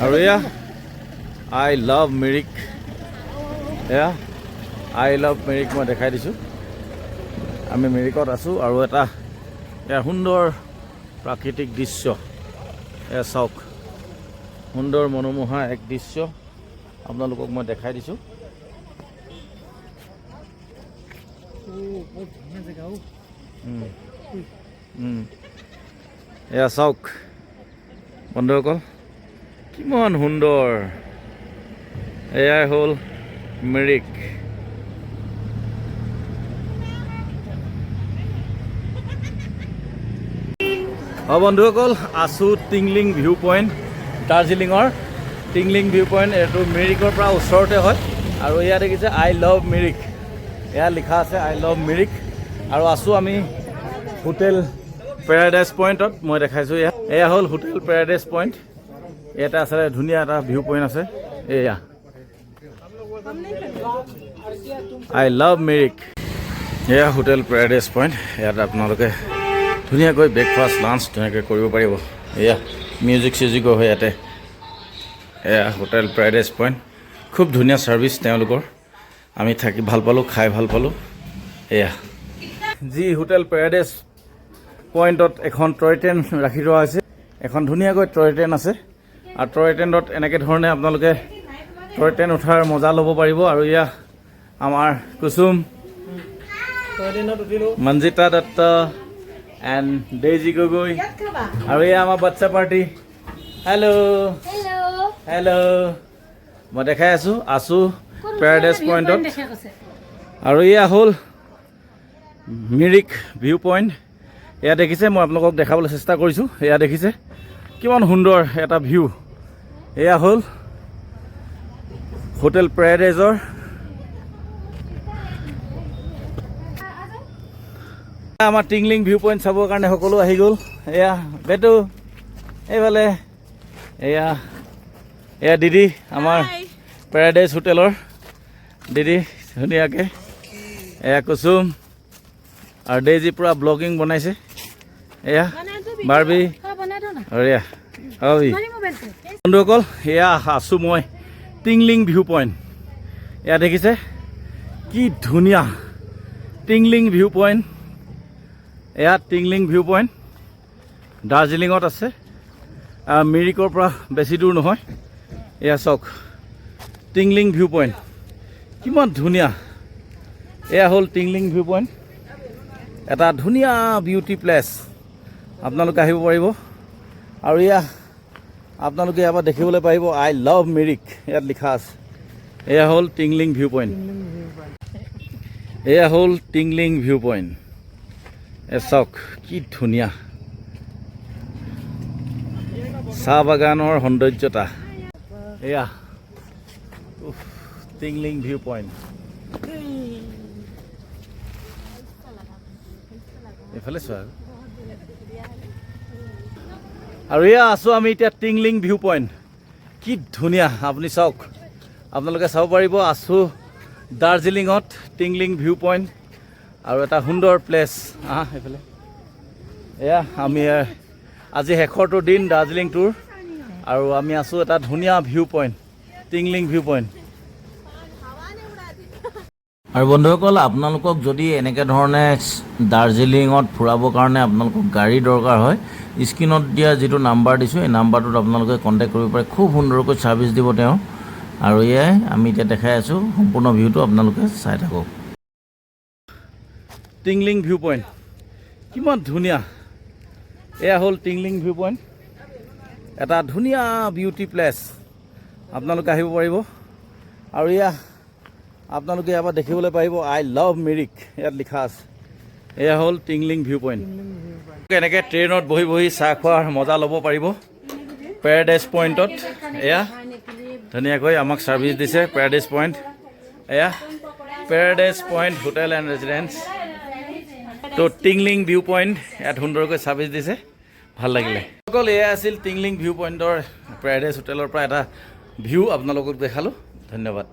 আৰু এয়া I love Mirik, এয়া আই লাভ মিৰিক মই দেখাই দিছোঁ। আমি মিৰিকত আছোঁ আৰু এটা এয়া সুন্দৰ প্ৰাকৃতিক দৃশ্য, এয়া চাওক সুন্দৰ মনোমোহা এক দৃশ্য আপোনালোকক মই দেখাই দিছোঁ। এয়া চাওক বন্ধুসকল কিমান সুন্দৰ, এয়াই হ'ল মিৰিক। বন্ধুসকল আছোঁ টিংলিং ভিউ পইণ্ট, দাৰ্জিলিঙৰ টিংলিং ভিউ পইণ্ট। এইটো মিৰিকৰ পৰা ওচৰতে হয় আৰু ইয়াত দেখিছে আই লাভ মিৰিক, এয়া লিখা আছে আই লাভ মিৰিক। আৰু আছোঁ আমি হোটেল পেৰাডাইজ পইণ্টত, মই দেখাইছোঁ এয়া হ'ল হোটেল পেৰাডাইজ পইণ্ট। ইয়াতে আছে ধুনীয়া এটা ভিউ পইণ্ট আছে, এয়া আই লাভ মিৰিক। এয়া হোটেল পেৰাডাইজ পইণ্ট, ইয়াত আপোনালোকে ধুনীয়াকৈ ব্ৰেকফাষ্ট লাঞ্চ ধুনীয়াকৈ কৰিব পাৰিব। এয়া মিউজিক চিউজিকো হয় ইয়াতে। এয়া হোটেল পেৰাডাইজ পইণ্ট, খুব ধুনীয়া ছাৰ্ভিচ তেওঁলোকৰ, আমি থাকি ভাল পালোঁ, খাই ভাল পালোঁ। এয়া যি হোটেল পেৰাডাইজ পইণ্টত এখন টয় ট্ৰেইন ৰাখি থোৱা হৈছে, এখন ধুনীয়াকৈ টয় ট্ৰেইন আছে আৰু টয় ট্ৰেইনত এনেকৈ ধৰণে আপোনালোকে টয় ট্ৰেইন উঠাৰ মজা ল'ব পাৰিব। আৰু এয়া আমাৰ কুসুম, মঞ্জিতা দত্ত এণ্ড ডেইজি গগৈ, আৰু এয়া আমাৰ বাচ্চা পাৰ্টি। হেল্ল' হেল্ল', মই দেখাই আছোঁ পেৰাডাইজ পইণ্টত। আৰু এয়া হ'ল মিৰিক ভিউ পইণ্ট। এয়া দেখিছে, মই আপোনালোকক দেখাবলৈ চেষ্টা কৰিছোঁ। এয়া দেখিছে কিমান সুন্দৰ এটা ভিউ। এয়া হ'ল হোটেল পেৰাডাইজৰ আমাৰ টিংলিং ভিউ পইণ্ট চাবৰ কাৰণে সকলো আহি গ'ল। এয়া বেটু এইফালে, এয়া দিদি আমাৰ পেৰাডাইজ হোটেলৰ দিদি ধুনীয়াকৈ, এয়া কুসুম আৰু ডেইজি পূৰা ব্লগিং বনাইছে। এয়া বাৰ্বি আৰু এয়া বন্ধুসকল, এয়া আছোঁ মই টিংলিং ভিউ পইণ্ট। এয়া দেখিছে কি ধুনীয়া টিংলিং ভিউ পইণ্ট। এয়া টিংলিং ভিউ পইণ্ট দাৰ্জিলিঙত আছে, মিৰিকৰ পৰা বেছি দূৰ নহয়। এয়া চাওক টিংলিং ভিউ পইণ্ট কিমান ধুনীয়া। এয়া হ'ল টিংলিং ভিউ পইণ্ট, এটা ধুনীয়া বিউটি প্লেচ, আপোনালোকে আহিব পাৰিব। আৰু এয়া আপোনালোকে ইয়াৰ পৰা দেখিবলৈ পাৰিব আই লাভ মিৰিক, ইয়াত লিখা আছে। এয়া হ'ল টিংলিং ভিউ পইণ্ট, এয়া হ'ল টিংলিং ভিউ পইণ্ট। চাওক কি ধুনীয়া চাহ বাগানৰ সৌন্দৰ্যতা। এয়া টিংলিং ভিউ পইণ্ট, এইফালে চোৱা। আৰু এয়া আছোঁ আমি এতিয়া টিংলিং ভিউ পইণ্ট, কি ধুনীয়া আপুনি চাওক, আপোনালোকে চাব পাৰিব। আছোঁ দাৰ্জিলিঙত টিংলিং ভিউ পইণ্ট আৰু এটা সুন্দৰ প্লেচ। এইফালে এয়া আমি আজি শেষৰটো দিন দাৰ্জিলিং টুৰ, আৰু আমি আছোঁ এটা ধুনীয়া view point tingling view point. আৰু বন্ধুসকল আপোনালোকক যদি এনেকৈ ধৰণে দাৰ্জিলিঙত ফুৰাবৰ কাৰণে আপোনালোকক গাড়ী দৰকাৰ হয়, স্ক্ৰীণত দিয়া যিটো নাম্বাৰ দিছোঁ এই নাম্বাৰটোত আপোনালোকে কণ্টেক্ট কৰিব পাৰে, খুব সুন্দৰকৈ ছাৰ্ভিচ দিব তেওঁ। আৰু এয়াই আমি এতিয়া দেখাই আছোঁ, সম্পূৰ্ণ ভিউটো আপোনালোকে চাই থাকক। টিংলিং ভিউ পইণ্ট কিমান ধুনীয়া। এয়া হ'ল টিংলিং ভিউ পইণ্ট, এটা ধুনীয়া বিউটি প্লেচ, আপোনালোকে আহিব পাৰিব। আৰু এয়া আপোনালোকে ইয়াৰ পৰা দেখিবলৈ পাৰিব আই লাভ মিৰিক, ইয়াত লিখা আছে। এয়া হ'ল টিংলিং ভিউ পইণ্ট। এনেকৈ ট্ৰেইনত বহি বহি চাহ খোৱাৰ মজা ল'ব পাৰিব পেৰাডাইজ পইণ্টত। এয়া ধুনীয়াকৈ আমাক ছাৰ্ভিচ দিছে পেৰাডাইজ পইণ্ট। এয়া paradise point hotel and residence. তো টিংলিং ভিউ পইণ্ট ইয়াত সুন্দৰকৈ ছাৰ্ভিচ দিছে, ভাল লাগিলে। অকল এয়া আছিল টিংলিং ভিউ পইণ্টৰ পেৰাডাইজ হোটেলৰ পৰা এটা ভিউ আপোনালোকক দেখালোঁ। ধন্যবাদ।